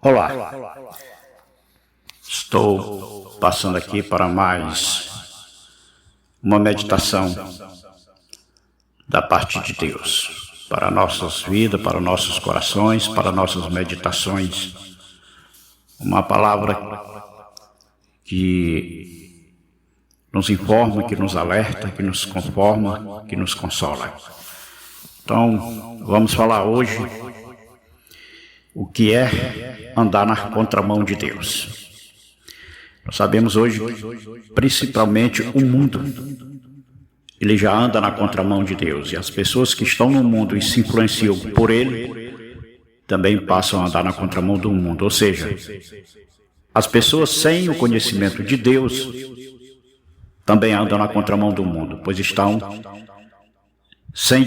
Olá, estou passando aqui para mais uma meditação da parte de Deus, para nossas vidas, para nossos corações, para nossas meditações. Uma palavra que nos informa, que nos alerta, que nos conforma, que nos consola. Então, vamos falar hoje o que é andar na contramão de Deus. Nós sabemos hoje, principalmente o mundo, ele já anda na contramão de Deus. E as pessoas que estão no mundo e se influenciam por ele, também passam a andar na contramão do mundo. Ou seja, as pessoas sem o conhecimento de Deus também andam na contramão do mundo, pois estão sem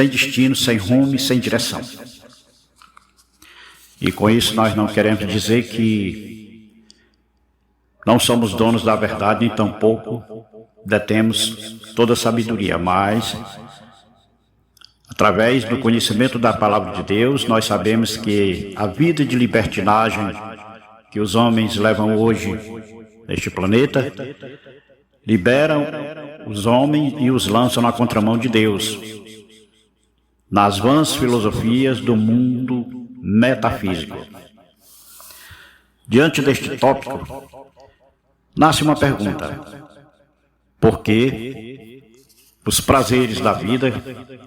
destino, sem rumo, sem direção. E com isso nós não queremos dizer que não somos donos da verdade, nem tampouco detemos toda a sabedoria, mas através do conhecimento da palavra de Deus, nós sabemos que a vida de libertinagem que os homens levam hoje neste planeta, liberam os homens e os lançam na contramão de Deus, nas vãs filosofias do mundo metafísico. Diante deste tópico, nasce uma pergunta: por que os prazeres da vida,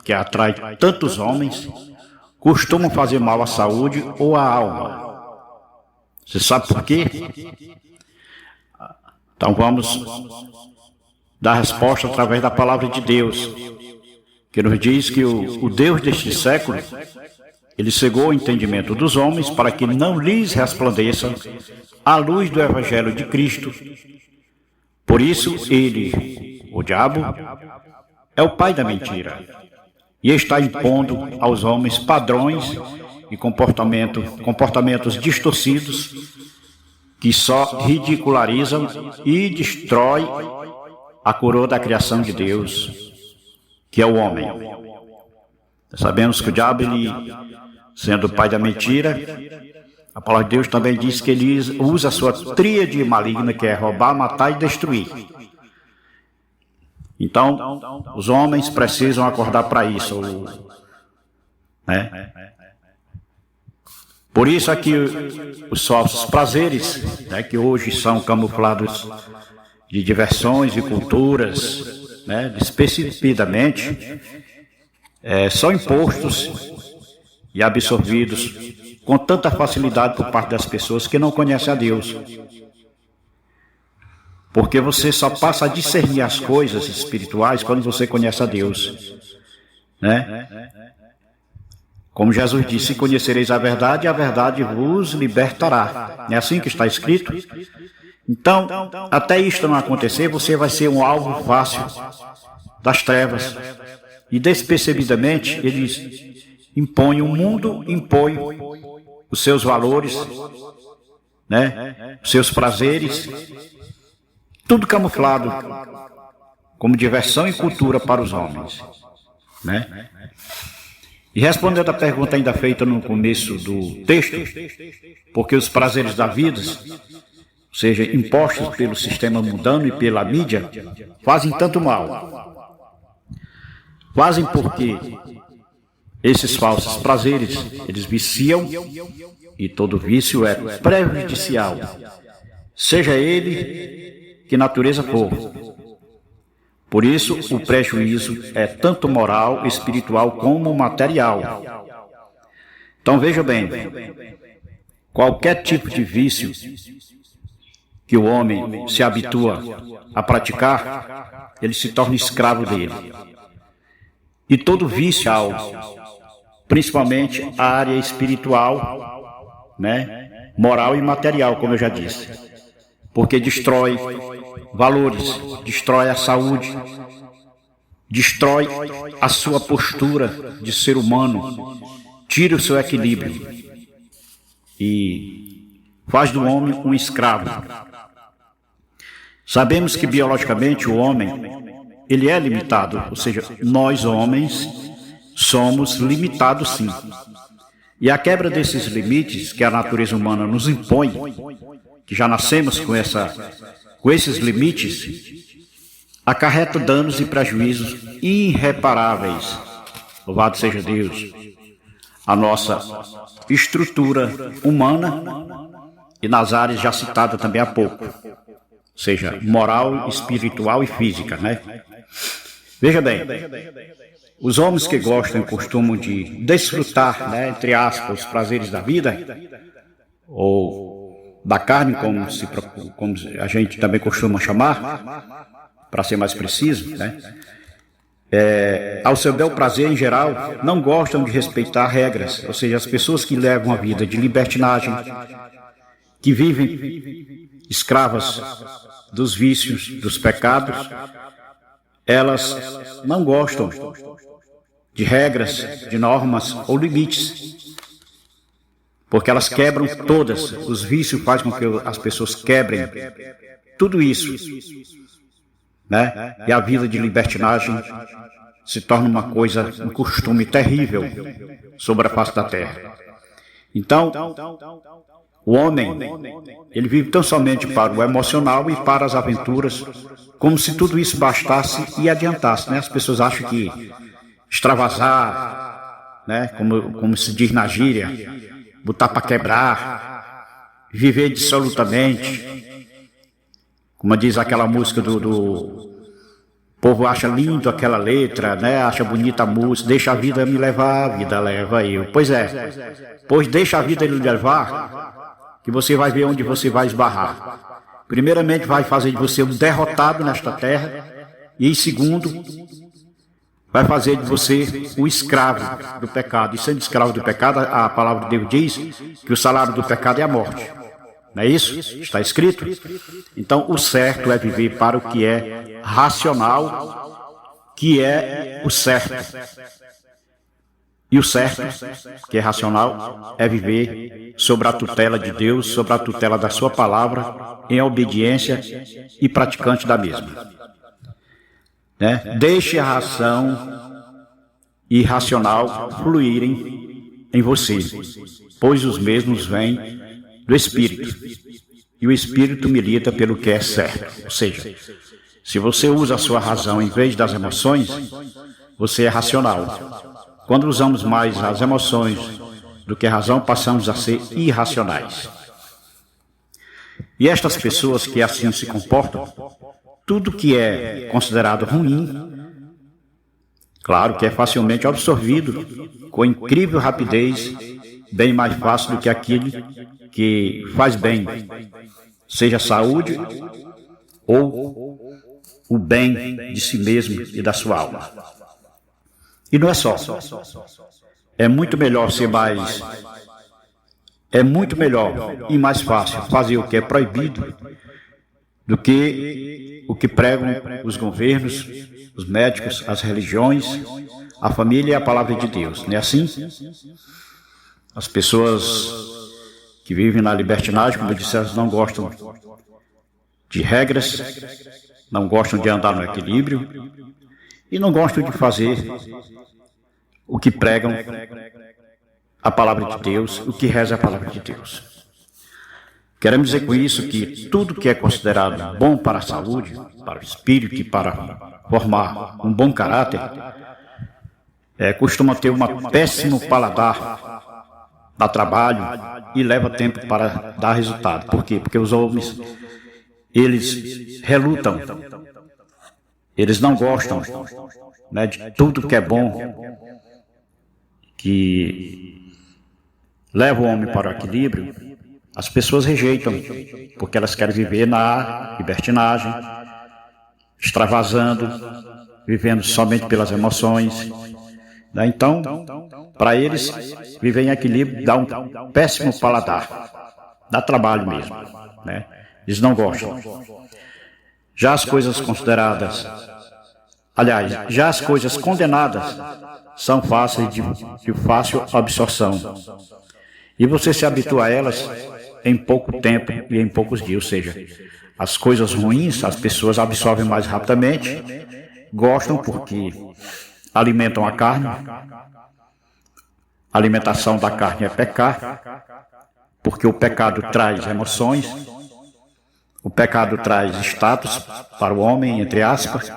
que atraem tantos homens, costumam fazer mal à saúde ou à alma? Você sabe por quê? Então vamos dar resposta através da palavra de Deus, que nos diz que o Deus deste século, ele cegou o entendimento dos homens para que não lhes resplandeça a luz do Evangelho de Cristo. Por isso ele, o diabo, é o pai da mentira e está impondo aos homens padrões e comportamentos distorcidos que só ridicularizam e destrói a coroa da criação de Deus, que é o homem. Sabemos que o diabo, ele, sendo o pai da mentira, a palavra de Deus também diz que ele usa a sua tríade maligna, que é roubar, matar e destruir. Então, os homens precisam acordar para isso, né? Por isso aqui os falsos prazeres, né, que hoje são camuflados de diversões e culturas, né, despercebidamente, são impostos e absorvidos com tanta facilidade por parte das pessoas que não conhecem a Deus. Porque você só passa a discernir as coisas espirituais quando você conhece a Deus, né? Como Jesus disse: conhecereis a verdade vos libertará. É assim que está escrito. Então, até isto não acontecer, você vai ser um alvo fácil das trevas. E despercebidamente, eles impõem, o mundo impõe os seus valores, né? Os seus prazeres, tudo camuflado como diversão e cultura para os homens, né? E respondendo a pergunta ainda feita no começo do texto, porque os prazeres da vida, ou seja, impostos pelo sistema mundano e pela mídia, fazem tanto mal? Fazem porque esses falsos prazeres, eles viciam, e todo vício é prejudicial, seja ele que natureza for. Por isso, o prejuízo é tanto moral, espiritual como material. Então veja bem, qualquer tipo de vício que o homem se habitua a praticar, ele se torna escravo dele. E todo vício, principalmente a área espiritual, né, moral e material, como eu já disse, porque destrói valores, destrói a saúde, destrói a sua postura de ser humano, tira o seu equilíbrio e faz do homem um escravo. Sabemos que biologicamente o homem, ele é limitado, ou seja, nós homens somos limitados sim. E a quebra desses limites que a natureza humana nos impõe, que já nascemos com esses limites, acarreta danos e prejuízos irreparáveis. Louvado seja Deus. A nossa estrutura humana e nas áreas já citadas também há pouco, ou seja, moral, espiritual e física, né? Veja bem, os homens que gostam e costumam de desfrutar, né, entre aspas, os prazeres da vida, ou da carne, como a gente também costuma chamar, para ser mais preciso, né? Ao seu bel prazer em geral, não gostam de respeitar regras, ou seja, as pessoas que levam a vida de libertinagem, que vivem escravas dos vícios, dos pecados, elas não gostam de regras, de normas ou limites, porque elas quebram todas. Os vícios fazem com que as pessoas quebrem tudo isso, né? E a vida de libertinagem se torna uma coisa, um costume terrível sobre a face da terra. Então, o homem, ele vive tão somente para o emocional e para as aventuras, como se tudo isso bastasse e adiantasse, né? As pessoas acham que extravasar, né? Como se diz na gíria, botar para quebrar, viver dissolutamente, como diz aquela música o povo acha lindo aquela letra, né? Acha bonita a música, deixa a vida me levar, a vida leva eu. Pois é, pois deixa a vida lhe levar, que você vai ver onde você vai esbarrar. Primeiramente vai fazer de você um derrotado nesta terra, e em segundo, vai fazer de você o escravo do pecado. E sendo escravo do pecado, a palavra de Deus diz que o salário do pecado é a morte. Não é isso? Está escrito? Então, o certo é viver para o que é racional, que é o certo. E o certo, que é racional, é viver sobre a tutela de Deus, sobre a tutela da sua palavra, em obediência e praticante da mesma. Né? Deixe a razão e racional fluírem em você, pois os mesmos vêm do Espírito, e o Espírito milita pelo que é certo. Ou seja, se você usa a sua razão em vez das emoções, você é racional. Quando usamos mais as emoções do que a razão, passamos a ser irracionais. E estas pessoas que assim se comportam, tudo que é considerado ruim, claro que é facilmente absorvido com incrível rapidez, bem mais fácil do que aquele que faz bem, seja a saúde ou o bem de si mesmo e da sua alma. E não é só. É muito melhor e mais fácil fazer o que é proibido do que o que pregam os governos, os médicos, as religiões, a família e a palavra de Deus. Não é assim? As pessoas que vivem na libertinagem, como eu disse, elas não gostam de regras, não gostam de andar no equilíbrio e não gostam de fazer o que pregam a palavra de Deus, o que reza a palavra de Deus. Queremos dizer com isso que tudo que é considerado bom para a saúde, para o espírito e para formar um bom caráter, costuma ter um péssimo paladar, dá trabalho e leva tempo para dar resultado. Por quê? Porque os homens, eles relutam, eles não gostam, né, de tudo que é bom, que leva o homem para o equilíbrio. As pessoas rejeitam, porque elas querem viver na libertinagem, extravasando, vivendo somente pelas emoções. Né? Então, para eles, viver em equilíbrio dá um péssimo paladar, dá trabalho mesmo. Né? Eles não gostam. Já as coisas consideradas, aliás, já as coisas condenadas são fáceis de fácil absorção. E você se habitua a elas em pouco tempo e em poucos dias. Ou seja, as coisas ruins as pessoas absorvem mais rapidamente, gostam porque alimentam a carne, A alimentação da carne é pecar, porque o pecado traz emoções, o pecado traz status para o homem, entre aspas,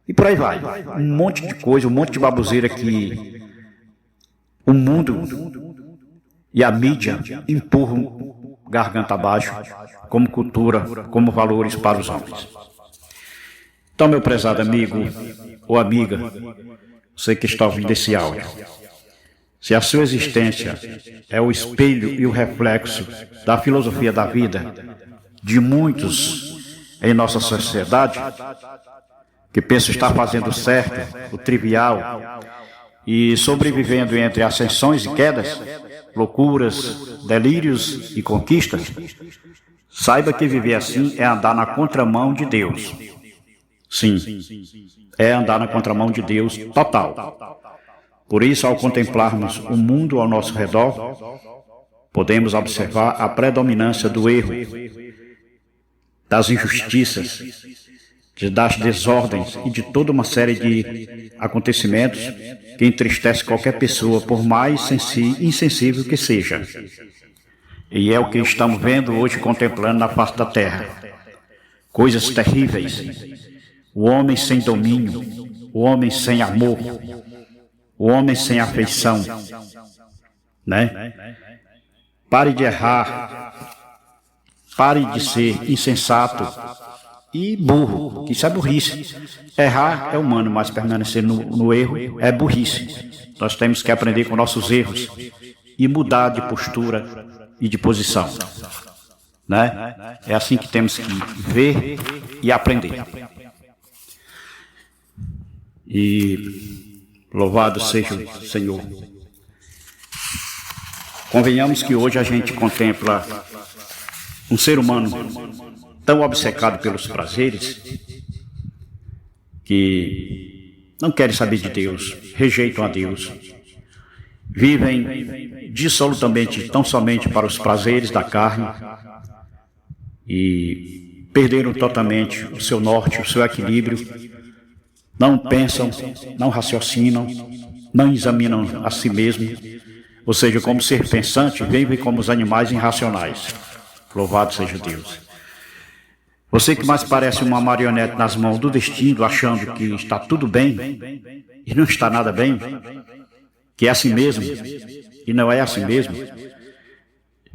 e por aí vai. Um monte de coisa, um monte de baboseira que o mundo e a mídia empurram garganta abaixo como cultura, como valores para os homens. Então, meu prezado amigo ou amiga, você que está ouvindo esse áudio, se a sua existência é o espelho e o reflexo da filosofia da vida de muitos em nossa sociedade, que pensam estar fazendo certo, o trivial, e sobrevivendo entre ascensões e quedas, loucuras, delírios e conquistas, saiba que viver assim é andar na contramão de Deus. Sim, é andar na contramão de Deus total. Por isso, ao contemplarmos o mundo ao nosso redor, podemos observar a predominância do erro, das injustiças, das desordens e de toda uma série de acontecimentos que entristece qualquer pessoa, por mais insensível que seja. E é o que estamos vendo hoje, contemplando na face da terra. Coisas terríveis. O homem sem domínio, o homem sem amor, o homem sem afeição, né? Pare de errar, pare de ser insensato e burro, que isso é burrice. Errar é humano, mas permanecer no erro é burrice. Nós temos que aprender com nossos erros e mudar de postura e de posição, né? É assim que temos que ver e aprender. E louvado seja o Senhor. Convenhamos que hoje a gente contempla um ser humano tão obcecado pelos prazeres que não querem saber de Deus, rejeitam a Deus, vivem dissolutamente, tão somente para os prazeres da carne e perderam totalmente o seu norte, o seu equilíbrio. Não pensam, não raciocinam, não examinam a si mesmos, ou seja, como ser pensante, vivem como os animais irracionais. Louvado seja Deus. Você que mais parece uma marionete nas mãos do destino, achando que está tudo bem, e não está nada bem, que é assim mesmo, e não é assim mesmo.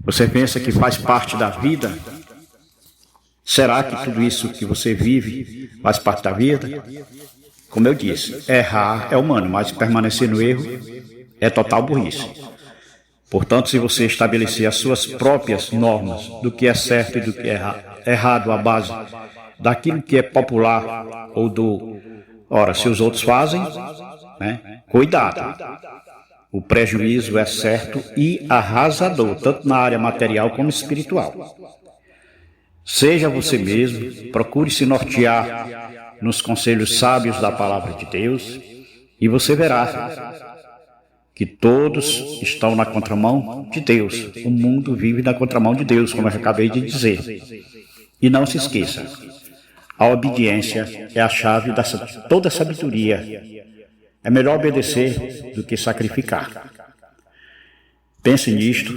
Você pensa que faz parte da vida? Será que tudo isso que você vive faz parte da vida? Como eu disse, errar é humano, mas permanecer no erro é total burrice. Portanto, se você estabelecer as suas próprias normas do que é certo e do que é errado à base daquilo que é popular ou do... Ora, se os outros fazem, né, cuidado. O prejuízo é certo e arrasador, tanto na área material como espiritual. Seja você mesmo, procure se nortear nos conselhos sábios da palavra de Deus, e você verá que todos estão na contramão de Deus. O mundo vive na contramão de Deus, como eu acabei de dizer. E não se esqueça, a obediência é a chave de toda sabedoria. É melhor obedecer do que sacrificar. Pense nisto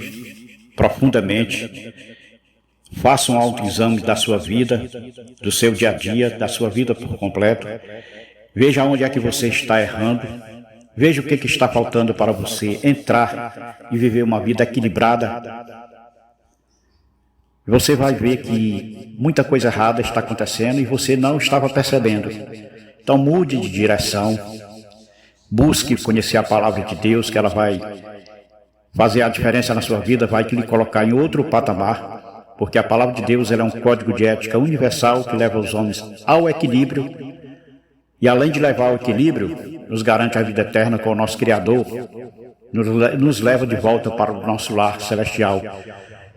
profundamente. Faça um autoexame da sua vida, do seu dia a dia, da sua vida por completo. Veja onde é que você está errando. Veja o que está faltando para você entrar e viver uma vida equilibrada. Você vai ver que muita coisa errada está acontecendo e você não estava percebendo. Então mude de direção. Busque conhecer a palavra de Deus, que ela vai fazer a diferença na sua vida, vai lhe colocar em outro patamar. Porque a palavra de Deus ela é um código de ética universal que leva os homens ao equilíbrio e, além de levar ao equilíbrio, nos garante a vida eterna com o nosso Criador, nos leva de volta para o nosso lar celestial,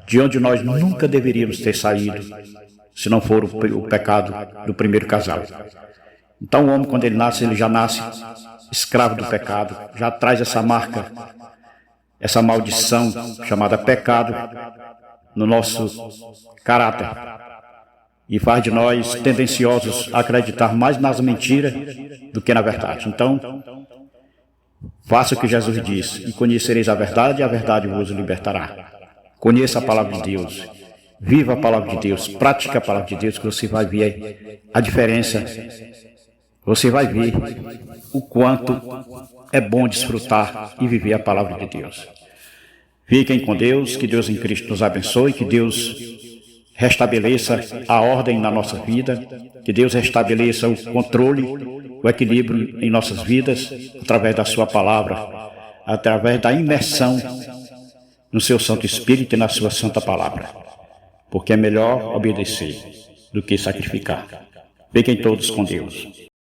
de onde nós nunca deveríamos ter saído, se não for o pecado do primeiro casal. Então o homem, quando ele já nasce escravo do pecado, já traz essa marca, essa maldição chamada pecado, no nosso caráter e faz de nós tendenciosos a acreditar mais nas mentiras do que na verdade. Então, Faça o que Jesus disse, e conhecereis a verdade vos libertará. Conheça a palavra de Deus, viva a palavra de Deus, pratique a palavra de Deus, que você vai ver a diferença. Você vai ver o quanto é bom desfrutar e viver a palavra de Deus. Fiquem com Deus, que Deus em Cristo nos abençoe, que Deus restabeleça a ordem na nossa vida, que Deus restabeleça o controle, o equilíbrio em nossas vidas, através da sua palavra, através da imersão no seu Santo Espírito e na sua Santa Palavra, porque é melhor obedecer do que sacrificar. Fiquem todos com Deus.